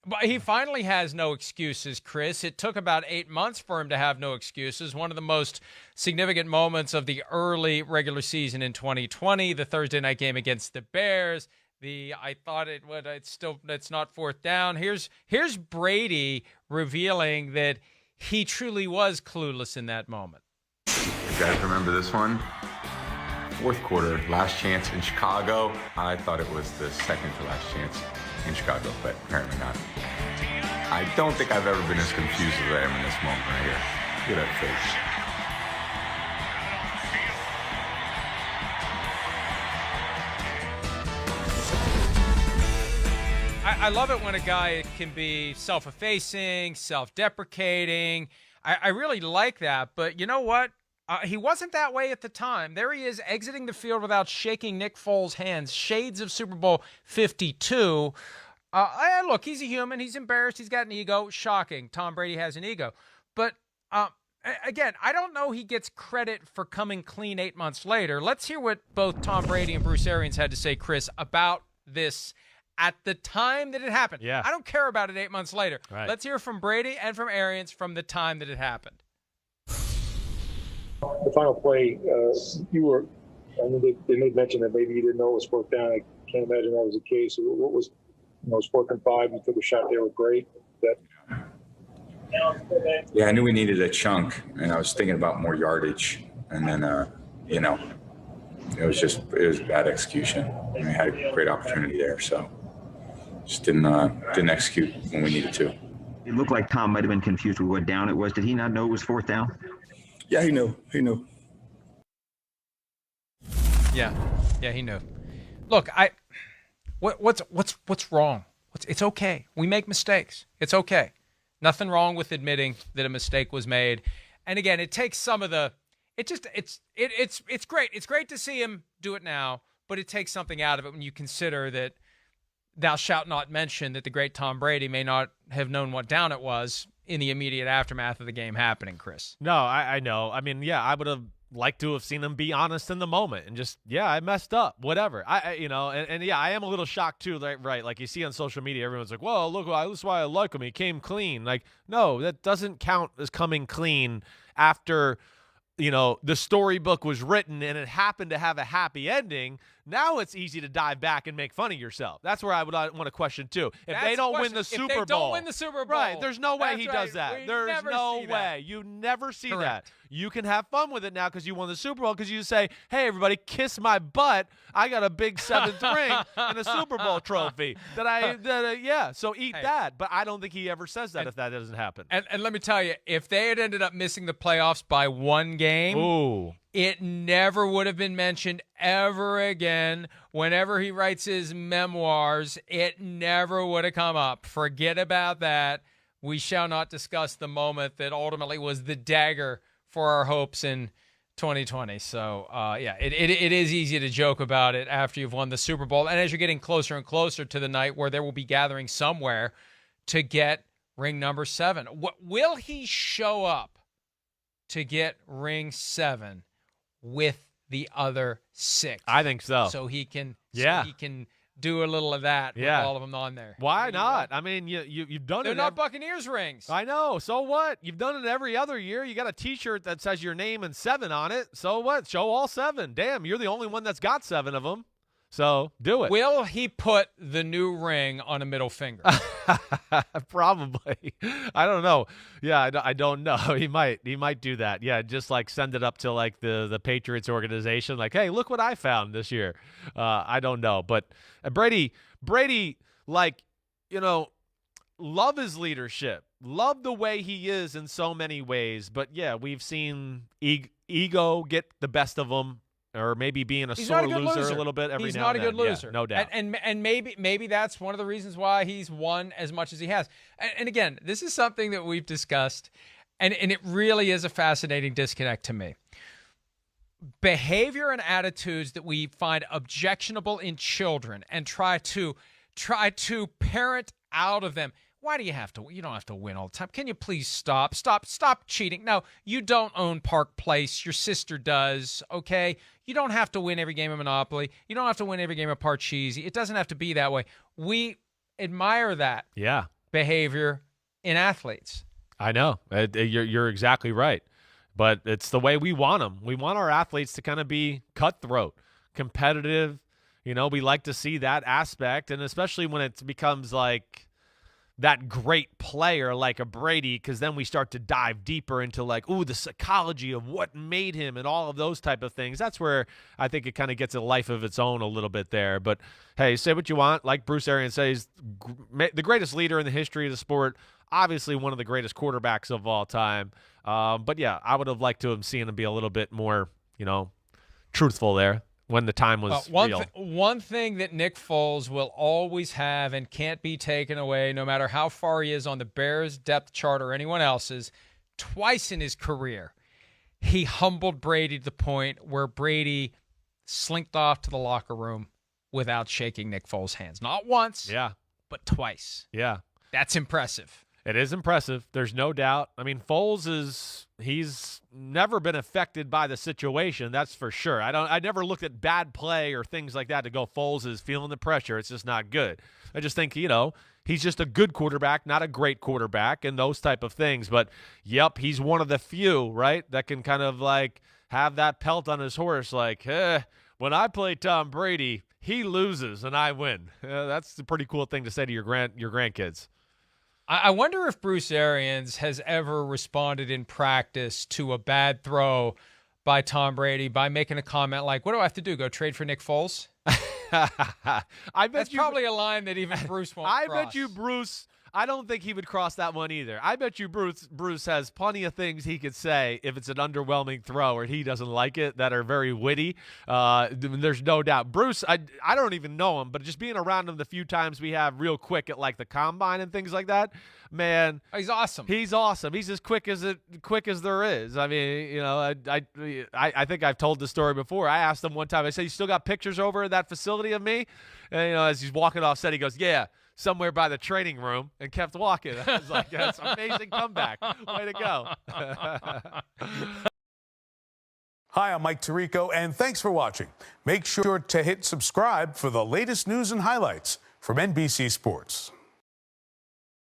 But he finally has no excuses, Chris. It took about 8 months for him to have no excuses. One of the most significant moments of the early regular season in 2020, the Thursday night game against the Bears. I thought it's not fourth down. Here's Brady revealing that he truly was clueless in that moment. You guys remember this one? Fourth quarter, last chance in Chicago. I thought it was the second to last chance in Chicago, but apparently not. I don't think I've ever been as confused as I am in this moment right here. Look at that face. I love it when a guy can be self-effacing, self-deprecating. I really like that, but you know what? He wasn't that way at the time. There he is exiting the field without shaking Nick Foles' hands. Shades of Super Bowl 52. Look, he's a human. He's embarrassed. He's got an ego. Shocking. Tom Brady has an ego. But again, I don't know he gets credit for coming clean 8 months later. Let's hear what both Tom Brady and Bruce Arians had to say, Chris, about this at the time that it happened. Yeah. I don't care about it 8 months later. Right. Let's hear from Brady and from Arians from the time that it happened. The final play, they made mention that maybe you didn't know it was fourth down. I can't imagine that was the case. What was, it was 4th and 5. You took a shot there with great. Yeah, I knew we needed a chunk, and I was thinking about more yardage. And then, it was bad execution. And we had a great opportunity there, so just didn't execute when we needed to. It looked like Tom might have been confused with what down it was. Did he not know it was 4th down? Yeah, he knew. Yeah, he knew. Look, what's wrong? It's okay. We make mistakes. It's okay. Nothing wrong with admitting that a mistake was made. And again, it takes some of the. It's great. It's great to see him do it now, but it takes something out of it when you consider that thou shalt not mention that the great Tom Brady may not have known what down it was in the immediate aftermath of the game happening, Chris. No, I know. I mean, yeah, I would have liked to have seen him be honest in the moment and just, yeah, I messed up, whatever. And yeah, I am a little shocked too, right? Like you see on social media, everyone's like, well, look, that's why I like him. He came clean. Like, no, that doesn't count as coming clean after, the storybook was written and it happened to have a happy ending. Now it's easy to dive back and make fun of yourself. That's where I would want to question too. If they don't win the Super Bowl, right? There's no way he does that. There's no way. You never see that. You can have fun with it now because you won the Super Bowl because you say, "Hey, everybody, kiss my butt. I got a big 7th ring and a Super Bowl trophy." So eat that. But I don't think he ever says that if that doesn't happen. And let me tell you, if they had ended up missing the playoffs by one game, ooh, it never would have been mentioned ever again. Whenever he writes his memoirs, it never would have come up. Forget about that. We shall not discuss the moment that ultimately was the dagger for our hopes in 2020. So, it is easy to joke about it after you've won the Super Bowl. And as you're getting closer and closer to the night where there will be gathering somewhere to get ring number 7. Will he show up to get ring 7 with the other 6? I think so. So he can do a little of that with all of them on there. Why not? I mean, you've done it. They're not Buccaneers rings. I know. So what? You've done it every other year. You got a T-shirt that says your name and 7 on it. So what? Show all 7. Damn, you're the only one that's got 7 of them. So do it. Will he put the new ring on a middle finger? Probably. I don't know. Yeah, I don't know. He might do that. Yeah, just like send it up to like the Patriots organization. Like, hey, look what I found this year. I don't know. But Brady, like, love his leadership. Love the way he is in so many ways. But yeah, we've seen ego get the best of him. Or maybe being a sore loser a little bit every now and then. He's not a good loser. Yeah, no doubt. And maybe that's one of the reasons why he's won as much as he has. And again, this is something that we've discussed, and it really is a fascinating disconnect to me. Behavior and attitudes that we find objectionable in children and try to parent out of them. Why do you have to? You don't have to win all the time. Can you please stop cheating? Now, you don't own Park Place. Your sister does, okay? You don't have to win every game of Monopoly. You don't have to win every game of Parcheesi. It doesn't have to be that way. We admire that. Yeah. behavior in athletes. I know. You're exactly right. But it's the way we want them. We want our athletes to kind of be cutthroat, competitive. You know, we like to see that aspect, and especially when it becomes like that great player like a Brady, because then we start to dive deeper into like, ooh, the psychology of what made him and all of those type of things. That's where I think it kind of gets a life of its own a little bit there. But, hey, say what you want. Like Bruce Arians says, the greatest leader in the history of the sport, obviously one of the greatest quarterbacks of all time. But, yeah, I would have liked to have seen him be a little bit more, truthful there when the time was real. One thing that Nick Foles will always have and can't be taken away, no matter how far he is on the Bears depth chart or anyone else's, twice in his career, he humbled Brady to the point where Brady slinked off to the locker room without shaking Nick Foles' hands. Not once, but twice. Yeah. That's impressive. It is impressive. There's no doubt. I mean, he's never been affected by the situation. That's for sure. I never looked at bad play or things like that to go, Foles is feeling the pressure. It's just not good. I just think, he's just a good quarterback, not a great quarterback, and those type of things. But, yep, he's one of the few, right, that can kind of like have that pelt on his horse like, when I play Tom Brady, he loses and I win. That's a pretty cool thing to say to your grandkids. I wonder if Bruce Arians has ever responded in practice to a bad throw by Tom Brady by making a comment like, what do I have to do, go trade for Nick Foles? That's probably a line that even Bruce won't cross. I bet you Bruce, I don't think he would cross that one either. I bet you Bruce has plenty of things he could say if it's an underwhelming throw or he doesn't like it that are very witty. There's no doubt. Bruce, I don't even know him, but just being around him the few times we have real quick at like the combine and things like that, man. He's awesome. He's awesome. He's as quick as there is. I mean, I think I've told the story before. I asked him one time, I said, you still got pictures over at that facility of me? And, as he's walking off set, he goes, yeah, somewhere by the training room, and kept walking. I was like, that's an amazing comeback. Way to go. Hi, I'm Mike Tirico, and thanks for watching. Make sure to hit subscribe for the latest news and highlights from NBC Sports.